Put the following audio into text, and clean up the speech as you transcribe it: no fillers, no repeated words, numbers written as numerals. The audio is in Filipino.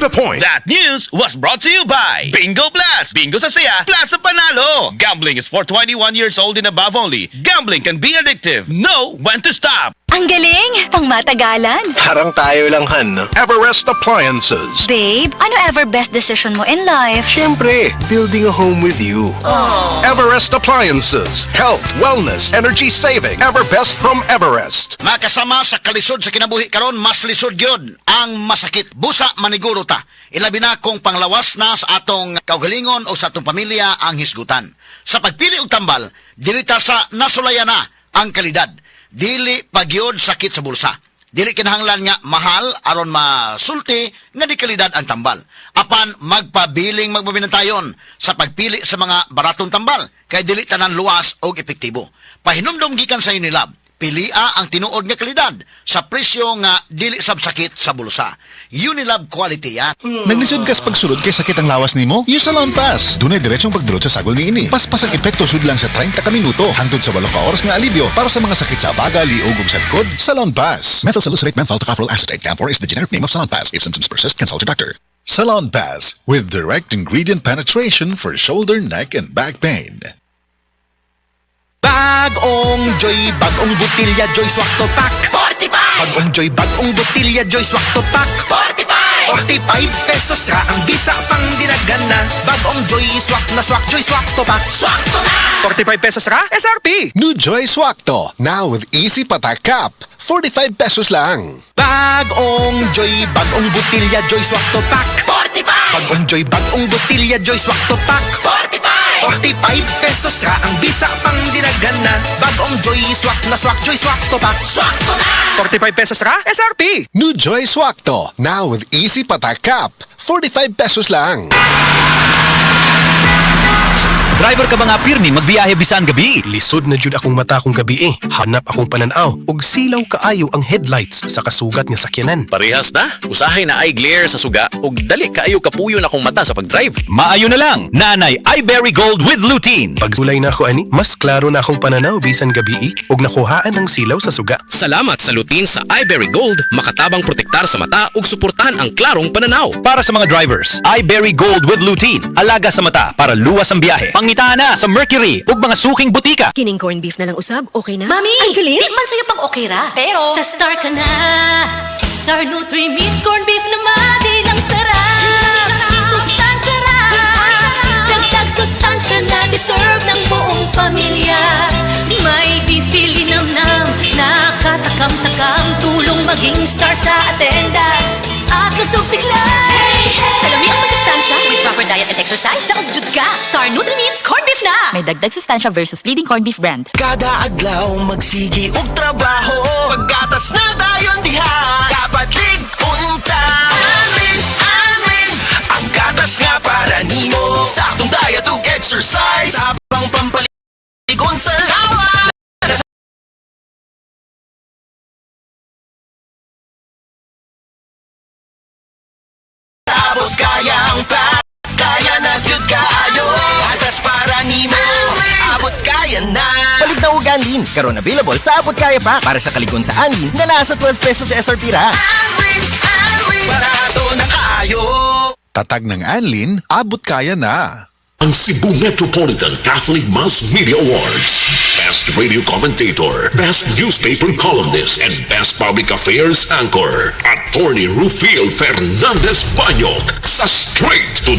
the point. That news was brought to you by Bingo Plus. Bingo sa saya, plus sa panalo. Gambling is for 21 years old and above only. Gambling can be addictive. Know when to stop. Ang galing! Pang matagalan. Parang tayo lang, Han, no? Everest Appliances. Babe, ano ever best decision mo in life? Siyempre, building a home with you. Everest Appliances. Health, wellness, energy saving. Everbest from Everest. Makasama sa kalisod sa kinabuhi karon, mas lisod gyud ang masakit. Busa maniguro ta. Ilabi na kung panglawas na sa atong kaugalingon o sa atong pamilya ang hisgutan. Sa pagpili og tambal, dilita sa nasulaya na ang kalidad. Dili pagyod sakit sa bulsa. Dili kinahanglan nga mahal aron masulti nga di kalidad ang tambal. Apan magpabiling magpabinantayon sa pagpili sa mga baratong tambal kay dili tanan luwas og epektibo. Pahinumdom gikan sa Unilab. Pilia ang tinuod nga kalidad sa presyo nga dili sabsakit sa bulsa. Unilab quality yan. Naglisod kas pagsulod kay sakit ang lawas nimo? Use Salon Pass. Dunay diretsong pagdurot sa sagol niini. Paspas ang epekto sud lang sa 30 ka minuto hangtod sa 8 ka oras nga alibyo para sa mga sakit sa baga, liog ug sadkod. Salon Pass. Methylsalicylate menthol tocopherol acetate Campor is the generic name of Salon Pass. If symptoms persist, consult your doctor. Salon Pass with direct ingredient penetration for shoulder, neck and back pain. Bagong Joy, bagong butilya, Joy Swak to Pack 45! Bagong Joy, bagong butilya, Joy Swak to Pack 45! 45 pesos ra ang bisa pang dinagana. Bagong Joy Swak na Swak, Joy Swak to Pack. Swak to na! 45 pesos ra, SRP! New Joy Swakto, now with easy patak cap. 45 pesos lang. Bagong Joy, bagong butilya, Joy Swak to Pack 45! Bagong Joy, bagong butilya, Joy Swak to Pack 45! 45 pesos ra ang bisa pang dinagana. Bagong Joy Swak na Swak, Joy Swak to Pack. Swak to na! 45 pesos ra, SRP! New Joy Swakto, now with easy patak cap. 45 pesos lang. Driver ka ba nga pirmi magbiyahe bisan gabi? Lisod na jud akong mata kong gabi Hanap akong pananaw og silaw kaayo ang headlights sa kasugat nga sakyanan. Parehas na, usahay na eye glare sa suga ug dali kaayo kapuyo na akong mata sa pagdrive. Maayo na lang. Nanay iBerry Gold with lutein. Pagsulay na ako ani, mas klaro na akong pananaw bisan gabi og nakuhaan ang silaw sa suga. Salamat sa lutein sa iBerry Gold, makatabang protektar sa mata ug suportahan ang klarong pananaw. Para sa mga drivers, iBerry Gold with lutein. Alaga sa mata para luwas ang biyahe. Pangitaan na sa Mercury ug mga suking butika. Kining corn beef na lang usab, okay na? Mami! Angeline? Di man sa'yo pang okay ra. Pero Sa Star ka na. Star Nutri Meats corn beef na madilang sarap. Sustansya ra. Dagdag sustansya na deserve ng buong pamilya. May beef nam-nam, nakakatakam-takam, tulong maging star sa attendance at lusog siklay. Sa lami ang masustansya with proper diet and exercise, nakagud ka. Star Nutri Meats corn beef na. may dagdag sustansya versus leading corned beef brand. Kada adlaw magsigi og trabaho, paggatas na dayon diha. Dapat lig-unta. Alin, ang gatas nga para nimo. Saktong diet ug exercise, habang pampaligon sa lawa. Abot kayang pa, kaya na gyud kaayo. Gatas para nimo, abot kaya na. Palit na og Anlin, karon available sa abot kaya pa para sa kaligon sa Anlin na nasa 12 pesos SRP ra. Anlin, barato na kaayo. Tatag ng Anlin, abot kaya na. Ang Cebu Metropolitan Catholic Mass Media Awards. Best Radio Commentator, Best Newspaper Columnist, and Best Public Affairs Anchor. Attorney Rufil Fernandez Banyok sa Straight to the